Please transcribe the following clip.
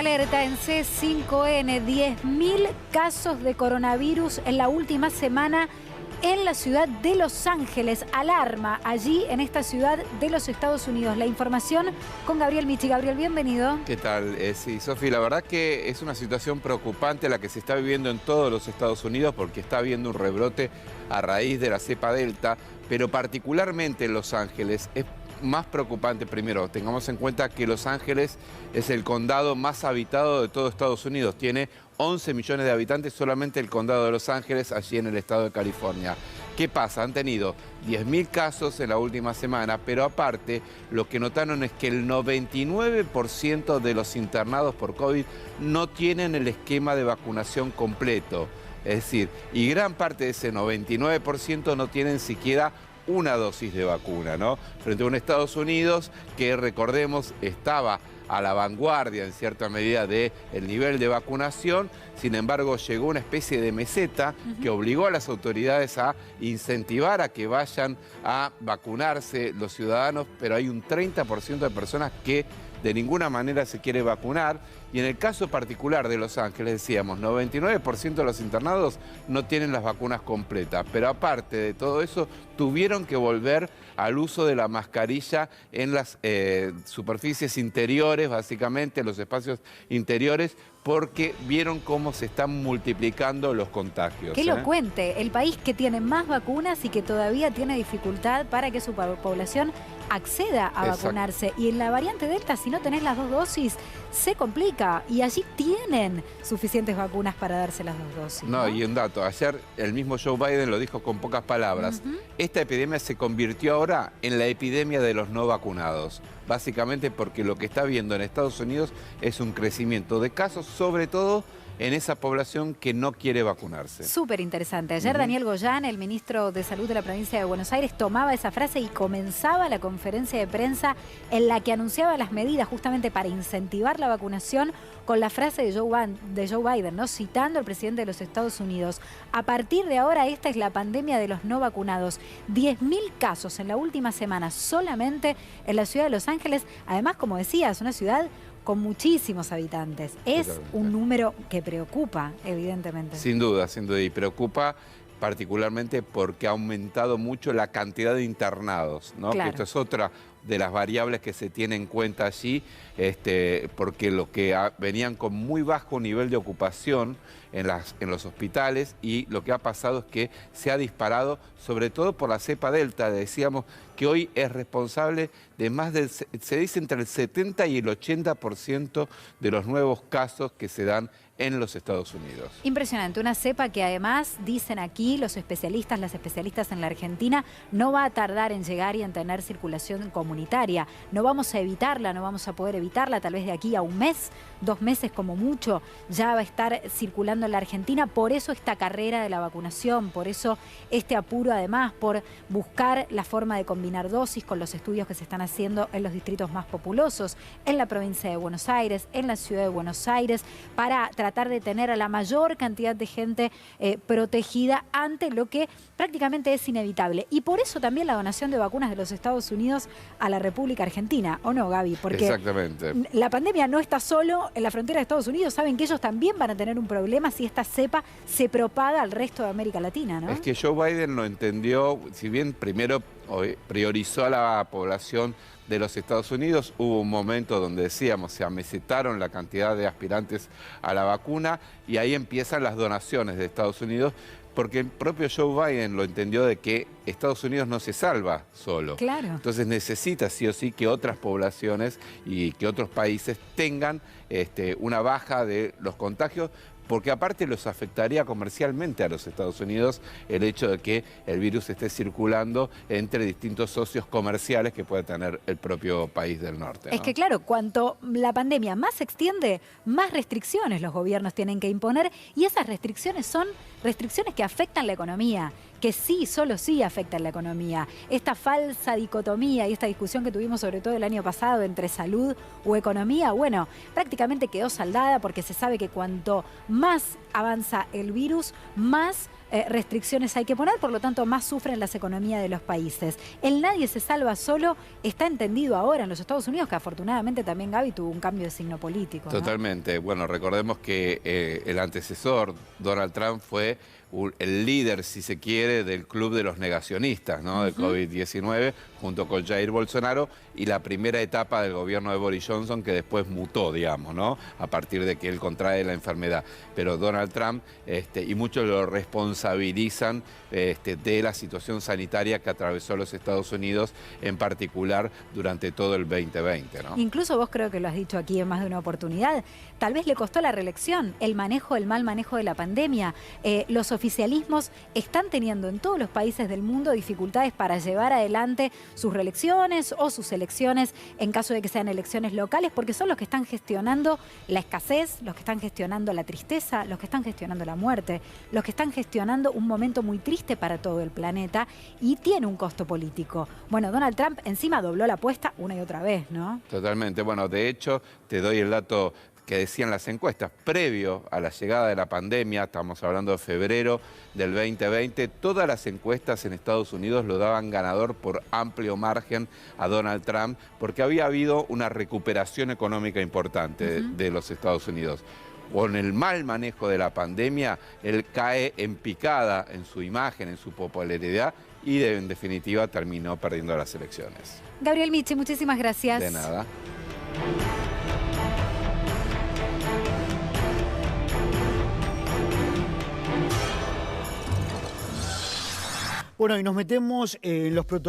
Alerta en C5N, 10.000 casos de coronavirus en la última semana en la ciudad de Los Ángeles. Alarma allí en esta ciudad de los Estados Unidos. La información con Gabriel Michi. Gabriel, bienvenido. ¿Qué tal? Sí, Sofi, la verdad que es una situación preocupante la que se está viviendo en todos los Estados Unidos porque está habiendo un rebrote a raíz de la cepa Delta, pero particularmente en Los Ángeles es más preocupante. Primero, tengamos en cuenta que Los Ángeles es el condado más habitado de todo Estados Unidos. Tiene 11 millones de habitantes solamente el condado de Los Ángeles, allí en el estado de California. ¿Qué pasa? Han tenido 10.000 casos en la última semana, pero aparte lo que notaron es que el 99% de los internados por COVID no tienen el esquema de vacunación completo. Es decir, y gran parte de ese 99% no tienen siquiera una dosis de vacuna, ¿no? Frente a un Estados Unidos que, recordemos, estaba a la vanguardia en cierta medida del nivel de vacunación. Sin embargo, llegó una especie de meseta que obligó a las autoridades a incentivar a que vayan a vacunarse los ciudadanos, pero hay un 30% de personas que de ninguna manera se quiere vacunar. Y en el caso particular de Los Ángeles, decíamos, 99% de los internados no tienen las vacunas completas. Pero aparte de todo eso, tuvieron que volver al uso de la mascarilla en las superficies interiores, básicamente en los espacios interiores, porque vieron cómo se están multiplicando los contagios. Qué elocuente, el país que tiene más vacunas y que todavía tiene dificultad para que su población acceda a vacunarse. Y en la variante Delta, si no tenés las dos dosis, se complica. Y allí tienen suficientes vacunas para darse las dos dosis. No, y un dato, ayer el mismo Joe Biden lo dijo con pocas palabras. Esta epidemia se convirtió ahora en la epidemia de los no vacunados. Básicamente porque lo que está viendo en Estados Unidos es un crecimiento de casos, sobre todo en esa población que no quiere vacunarse. Súper interesante. Ayer Daniel Goyan, el ministro de Salud de la provincia de Buenos Aires, tomaba esa frase y comenzaba la conferencia de prensa en la que anunciaba las medidas justamente para incentivar la vacunación con la frase de Joe Biden, ¿no? Citando al presidente de los Estados Unidos. A partir de ahora, esta es la pandemia de los no vacunados. 10.000 casos en la última semana solamente en la ciudad de Los Ángeles. Además, como decías, una ciudad con muchísimos habitantes. Es un número que preocupa, evidentemente. Sin duda, y preocupa particularmente porque ha aumentado mucho la cantidad de internados, ¿no? Claro. Que esto es otra de las variables que se tiene en cuenta allí, porque lo que venían con muy bajo nivel de ocupación en los hospitales, y lo que ha pasado es que se ha disparado, sobre todo por la cepa Delta. Decíamos que hoy es responsable de más del, se dice, entre el 70 y el 80% de los nuevos casos que se dan en los Estados Unidos. Impresionante, una cepa que además, dicen aquí los especialistas, las especialistas en la Argentina, no va a tardar en llegar y en tener circulación comunitaria. No vamos a evitarla, no vamos a poder evitarla, tal vez de aquí a un mes, 2 meses como mucho, ya va a estar circulando en la Argentina. Por eso esta carrera de la vacunación, por eso este apuro además, por buscar la forma de combinar dosis con los estudios que se están haciendo en los distritos más populosos, en la provincia de Buenos Aires, en la ciudad de Buenos Aires, para tratar de tener a la mayor cantidad de gente protegida ante lo que prácticamente es inevitable. Y por eso también la donación de vacunas de los Estados Unidos a la República Argentina, ¿o no, Gaby? Porque exactamente, la pandemia no está solo en la frontera de Estados Unidos. Saben que ellos también van a tener un problema si esta cepa se propaga al resto de América Latina, ¿no? Es que Joe Biden lo entendió, si bien primero priorizó a la población de los Estados Unidos, hubo un momento donde decíamos, se amesetaron la cantidad de aspirantes a la vacuna, y ahí empiezan las donaciones de Estados Unidos, porque el propio Joe Biden lo entendió de que Estados Unidos no se salva solo. Claro. Entonces necesita sí o sí que otras poblaciones y que otros países tengan una baja de los contagios, porque aparte los afectaría comercialmente a los Estados Unidos el hecho de que el virus esté circulando entre distintos socios comerciales que puede tener el propio país del norte, ¿no? Es que claro, cuanto la pandemia más se extiende, más restricciones los gobiernos tienen que imponer, y esas restricciones son restricciones que afectan la economía, que sí, solo sí afectan la economía. Esta falsa dicotomía y esta discusión que tuvimos sobre todo el año pasado entre salud o economía, bueno, prácticamente quedó saldada, porque se sabe que cuanto más avanza el virus, más restricciones hay que poner, por lo tanto más sufren las economías de los países. El nadie se salva solo está entendido ahora en los Estados Unidos, que afortunadamente también, Gaby, tuvo un cambio de signo político, ¿no? Totalmente. Bueno, recordemos que el antecesor, Donald Trump, fue el líder, si se quiere, del club de los negacionistas, ¿no? De COVID-19, junto con Jair Bolsonaro, y la primera etapa del gobierno de Boris Johnson, que después mutó, digamos, ¿no? A partir de que él contrae la enfermedad. Pero Donald Trump, y muchos lo responsabilizan de la situación sanitaria que atravesó los Estados Unidos, en particular durante todo el 2020, ¿no? Incluso vos creo que lo has dicho aquí en más de una oportunidad, tal vez le costó la reelección, el mal manejo de la pandemia. Los oficialismos están teniendo en todos los países del mundo dificultades para llevar adelante sus reelecciones o sus elecciones en caso de que sean elecciones locales, porque son los que están gestionando la escasez, los que están gestionando la tristeza, los que están gestionando la muerte, los que están gestionando un momento muy triste para todo el planeta y tiene un costo político. Bueno, Donald Trump encima dobló la apuesta una y otra vez, ¿no? Totalmente. Bueno, de hecho, te doy el dato que decían las encuestas. Previo a la llegada de la pandemia, estamos hablando de febrero del 2020, todas las encuestas en Estados Unidos lo daban ganador por amplio margen a Donald Trump, porque había habido una recuperación económica importante de los Estados Unidos. Con el mal manejo de la pandemia, él cae en picada en su imagen, en su popularidad, y en definitiva terminó perdiendo las elecciones. Gabriel Michi, muchísimas gracias. De nada. Bueno, y nos metemos en los protocolos.